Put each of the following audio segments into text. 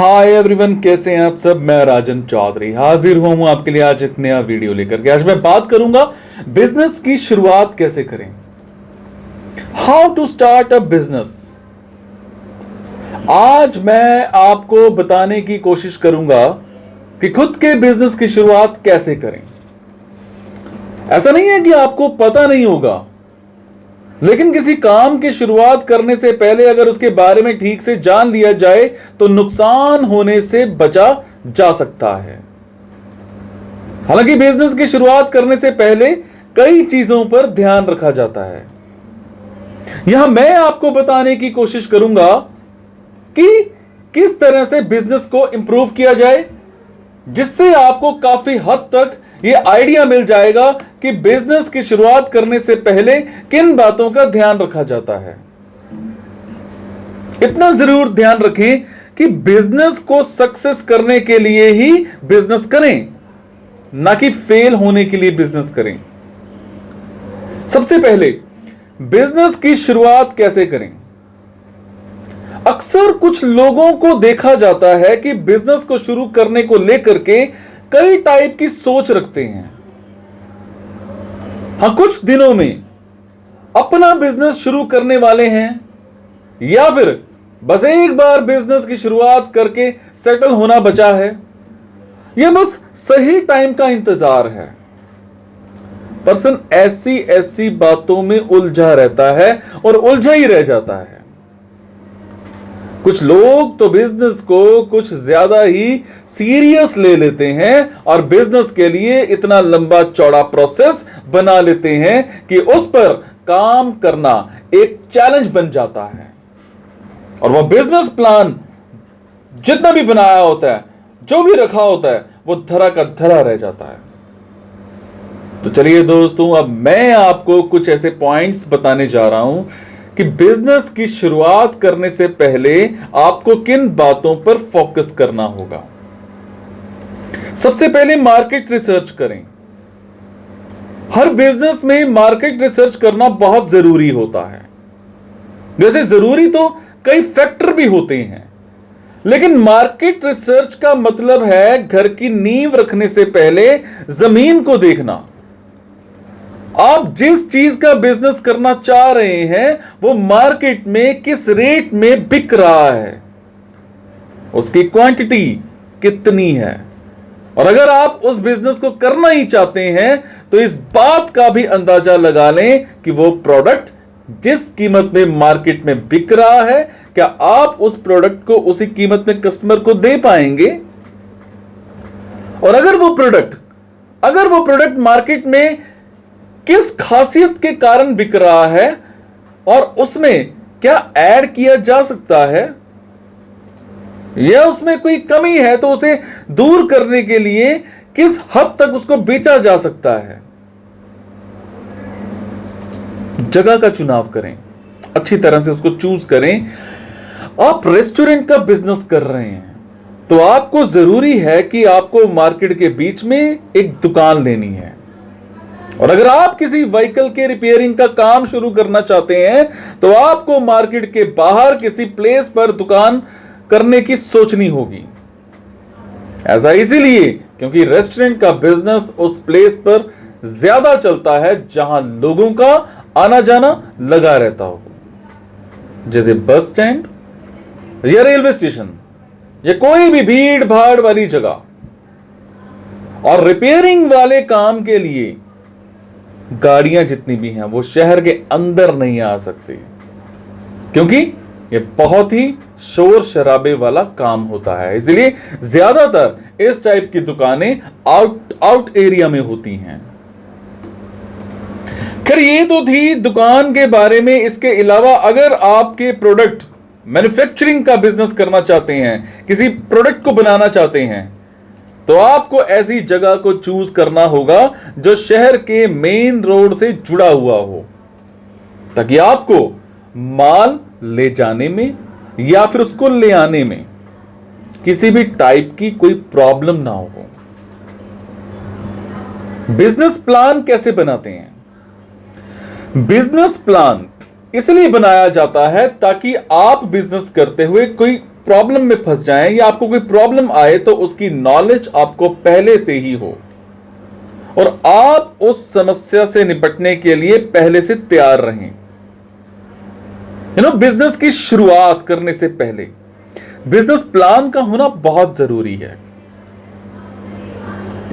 Hi everyone, कैसे हैं आप सब। मैं राजन चौधरी हाजिर हुआ हूं आपके लिए आज एक नया वीडियो लेकर के। आज मैं बात करूंगा बिजनेस की शुरुआत कैसे करें, how to start a business. आज मैं आपको बताने की कोशिश करूंगा कि खुद के बिजनेस की शुरुआत कैसे करें। ऐसा नहीं है कि आपको पता नहीं होगा, लेकिन किसी काम की शुरुआत करने से पहले अगर उसके बारे में ठीक से जान लिया जाए तो नुकसान होने से बचा जा सकता है। हालांकि बिजनेस की शुरुआत करने से पहले कई चीजों पर ध्यान रखा जाता है। यहां मैं आपको बताने की कोशिश करूंगा कि किस तरह से बिजनेस को इंप्रूव किया जाए, जिससे आपको काफी हद तक यह आइडिया मिल जाएगा कि बिजनेस की शुरुआत करने से पहले किन बातों का ध्यान रखा जाता है। इतना जरूर ध्यान रखें कि बिजनेस को सक्सेस करने के लिए ही बिजनेस करें, ना कि फेल होने के लिए बिजनेस करें। सबसे पहले बिजनेस की शुरुआत कैसे करें। अक्सर कुछ लोगों को देखा जाता है कि बिजनेस को शुरू करने को लेकर के कई टाइप की सोच रखते हैं। हां, कुछ दिनों में अपना बिजनेस शुरू करने वाले हैं, या फिर बस एक बार बिजनेस की शुरुआत करके सेटल होना बचा है, या बस सही टाइम का इंतजार है। पर्सन ऐसी बातों में उलझा रहता है और उलझा ही रह जाता है। कुछ लोग तो बिजनेस को कुछ ज्यादा ही सीरियस ले लेते हैं और बिजनेस के लिए इतना लंबा चौड़ा प्रोसेस बना लेते हैं कि उस पर काम करना एक चैलेंज बन जाता है, और वह बिजनेस प्लान जितना भी बनाया होता है, जो भी रखा होता है, वो धरा का धरा रह जाता है। तो चलिए दोस्तों, अब मैं आपको कुछ ऐसे पॉइंट्स बताने जा रहा हूं कि बिजनेस की शुरुआत करने से पहले आपको किन बातों पर फोकस करना होगा। सबसे पहले मार्केट रिसर्च करें। हर बिजनेस में मार्केट रिसर्च करना बहुत जरूरी होता है। वैसे जरूरी तो कई फैक्टर भी होते हैं, लेकिन मार्केट रिसर्च का मतलब है घर की नींव रखने से पहले जमीन को देखना। आप जिस चीज का बिजनेस करना चाह रहे हैं वो मार्केट में किस रेट में बिक रहा है, उसकी क्वांटिटी कितनी है। और अगर आप उस बिजनेस को करना ही चाहते हैं तो इस बात का भी अंदाजा लगा लें कि वो प्रोडक्ट जिस कीमत में मार्केट में बिक रहा है, क्या आप उस प्रोडक्ट को उसी कीमत में कस्टमर को दे पाएंगे। और अगर वो प्रोडक्ट मार्केट में किस खासियत के कारण बिक रहा है और उसमें क्या ऐड किया जा सकता है, या उसमें कोई कमी है तो उसे दूर करने के लिए किस हद तक उसको बेचा जा सकता है। जगह का चुनाव करें, अच्छी तरह से उसको चूज करें। आप रेस्टोरेंट का बिजनेस कर रहे हैं तो आपको जरूरी है कि आपको मार्केट के बीच में एक दुकान लेनी है। और अगर आप किसी व्हीकल के रिपेयरिंग का काम शुरू करना चाहते हैं तो आपको मार्केट के बाहर किसी प्लेस पर दुकान करने की सोचनी होगी। ऐसा इसीलिए क्योंकि रेस्टोरेंट का बिजनेस उस प्लेस पर ज्यादा चलता है जहां लोगों का आना जाना लगा रहता हो, जैसे बस स्टैंड या रेलवे स्टेशन या कोई भी भीड़ भाड़ वाली जगह। और रिपेयरिंग वाले काम के लिए गाड़ियां जितनी भी हैं वो शहर के अंदर नहीं आ सकती, क्योंकि ये बहुत ही शोर शराबे वाला काम होता है। इसलिए ज्यादातर इस टाइप की दुकानें आउट एरिया में होती हैं। खैर, ये तो थी दुकान के बारे में। इसके अलावा अगर आपके प्रोडक्ट मैन्युफैक्चरिंग का बिजनेस करना चाहते हैं, किसी प्रोडक्ट को बनाना चाहते हैं, तो आपको ऐसी जगह को चूज करना होगा जो शहर के मेन रोड से जुड़ा हुआ हो, ताकि आपको माल ले जाने में या फिर उसको ले आने में किसी भी टाइप की कोई प्रॉब्लम ना हो। बिजनेस प्लान कैसे बनाते हैं। बिजनेस प्लान इसलिए बनाया जाता है ताकि आप बिजनेस करते हुए कोई प्रॉब्लम में फंस जाएं या आपको कोई प्रॉब्लम आए तो उसकी नॉलेज आपको पहले से ही हो और आप उस समस्या से निपटने के लिए पहले से तैयार रहें। बिजनेस की शुरुआत करने से पहले बिजनेस प्लान का होना बहुत जरूरी है।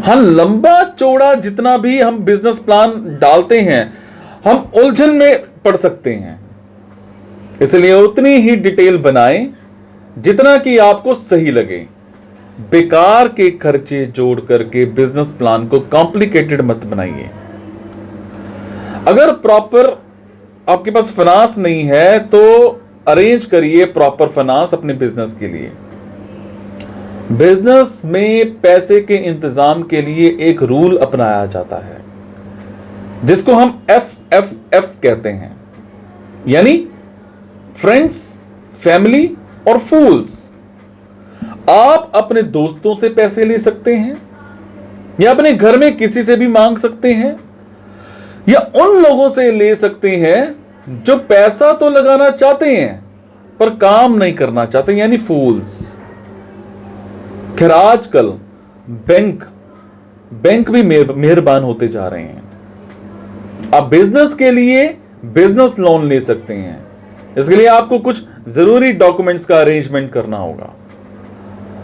हाँ, लंबा चौड़ा जितना भी हम बिजनेस प्लान डालते हैं हम उलझन में पड़ सकते हैं, इसलिए उतनी ही डिटेल बनाएं जितना कि आपको सही लगे। बेकार के खर्चे जोड़ करके बिजनेस प्लान को कॉम्प्लिकेटेड मत बनाइए। अगर प्रॉपर आपके पास फाइनेंस नहीं है तो अरेंज करिए प्रॉपर फाइनेंस अपने बिजनेस के लिए। बिजनेस में पैसे के इंतजाम के लिए एक रूल अपनाया जाता है जिसको हम FFF कहते हैं, यानी फ्रेंड्स, फैमिली और फूल्स। आप अपने दोस्तों से पैसे ले सकते हैं या अपने घर में किसी से भी मांग सकते हैं या उन लोगों से ले सकते हैं जो पैसा तो लगाना चाहते हैं पर काम नहीं करना चाहते, यानी फूल्स। खैर आजकल बैंक भी मेहरबान होते जा रहे हैं। आप बिजनेस के लिए बिजनेस लोन ले सकते हैं। इसके लिए आपको कुछ जरूरी डॉक्यूमेंट्स का अरेंजमेंट करना होगा।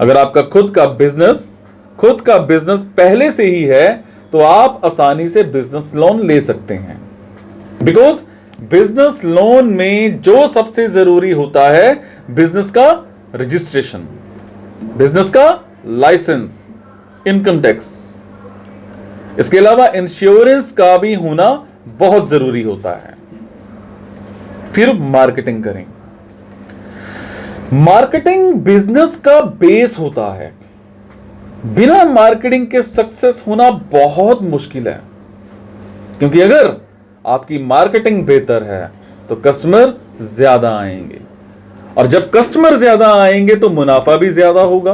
अगर आपका खुद का बिजनेस पहले से ही है तो आप आसानी से बिजनेस लोन ले सकते हैं। बिकॉज बिजनेस लोन में जो सबसे जरूरी होता है बिजनेस का रजिस्ट्रेशन, बिजनेस का लाइसेंस, इनकम टैक्स। इसके अलावा इंश्योरेंस का भी होना बहुत जरूरी होता है। फिर मार्केटिंग करें। मार्केटिंग बिजनेस का बेस होता है। बिना मार्केटिंग के सक्सेस होना बहुत मुश्किल है, क्योंकि अगर आपकी मार्केटिंग बेहतर है तो कस्टमर ज्यादा आएंगे और जब कस्टमर ज्यादा आएंगे तो मुनाफा भी ज्यादा होगा।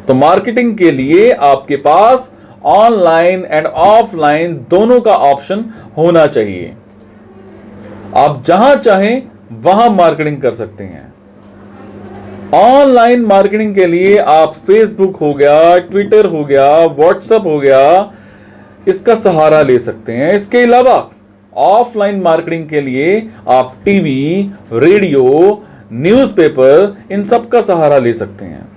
तो मार्केटिंग के लिए आपके पास ऑनलाइन एंड ऑफलाइन दोनों का ऑप्शन होना चाहिए। आप जहां चाहें वहां मार्केटिंग कर सकते हैं। ऑनलाइन मार्केटिंग के लिए आप फेसबुक हो गया, ट्विटर हो गया, व्हाट्सएप हो गया, इसका सहारा ले सकते हैं। इसके अलावा ऑफलाइन मार्केटिंग के लिए आप टीवी, रेडियो, न्यूज़पेपर, इन सब का सहारा ले सकते हैं।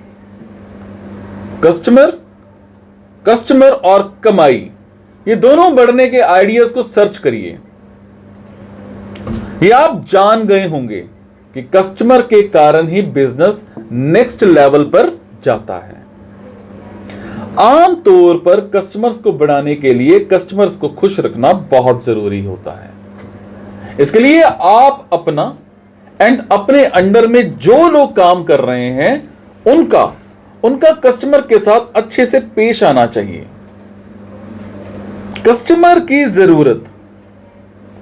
कस्टमर और कमाई, ये दोनों बढ़ने के आइडियाज को सर्च करिए। ये आप जान गए होंगे कि कस्टमर के कारण ही बिजनेस नेक्स्ट लेवल पर जाता है। आमतौर पर कस्टमर्स को बढ़ाने के लिए कस्टमर्स को खुश रखना बहुत जरूरी होता है। इसके लिए आप अपना एंड अपने अंडर में जो लोग काम कर रहे हैं उनका कस्टमर के साथ अच्छे से पेश आना चाहिए। कस्टमर की जरूरत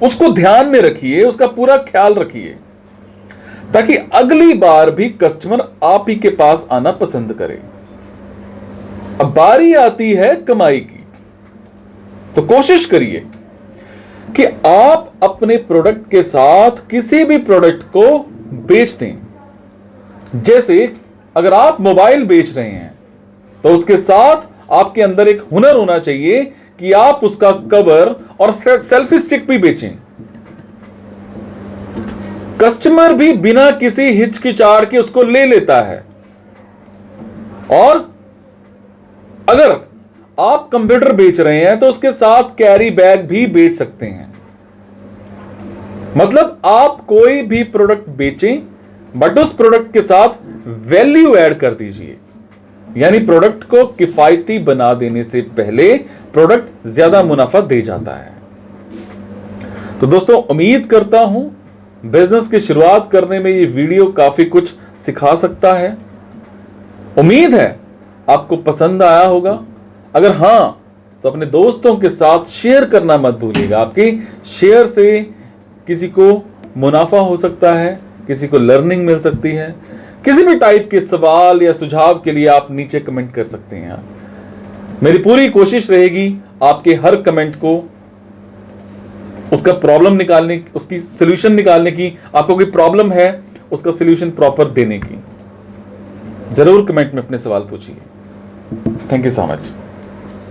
उसको ध्यान में रखिए, उसका पूरा ख्याल रखिए, ताकि अगली बार भी कस्टमर आप ही के पास आना पसंद करे। अब बारी आती है कमाई की, तो कोशिश करिए कि आप अपने प्रोडक्ट के साथ किसी भी प्रोडक्ट को बेच दें। जैसे अगर आप मोबाइल बेच रहे हैं तो उसके साथ आपके अंदर एक हुनर होना चाहिए कि आप उसका कवर और सेल्फी स्टिक भी बेचें। कस्टमर भी बिना किसी हिचकिचाहट के उसको ले लेता है। और अगर आप कंप्यूटर बेच रहे हैं तो उसके साथ कैरी बैग भी बेच सकते हैं। मतलब आप कोई भी प्रोडक्ट बेचें बट उस प्रोडक्ट के साथ वैल्यू ऐड कर दीजिए, यानी प्रोडक्ट को किफायती बना देने से पहले प्रोडक्ट ज्यादा मुनाफा दे जाता है। तो दोस्तों, उम्मीद करता हूं बिजनेस की शुरुआत करने में ये वीडियो काफी कुछ सिखा सकता है। उम्मीद है आपको पसंद आया होगा। अगर हां तो अपने दोस्तों के साथ शेयर करना मत भूलिएगा। आपके शेयर से किसी को मुनाफा हो सकता है, किसी को लर्निंग मिल सकती है। किसी भी टाइप के सवाल या सुझाव के लिए आप नीचे कमेंट कर सकते हैं। मेरी पूरी कोशिश रहेगी आपके हर कमेंट को उसका प्रॉब्लम निकालने, उसकी सोल्यूशन निकालने की। आपको कोई प्रॉब्लम है उसका सोल्यूशन प्रॉपर देने की। जरूर कमेंट में अपने सवाल पूछिए। Thank you so much.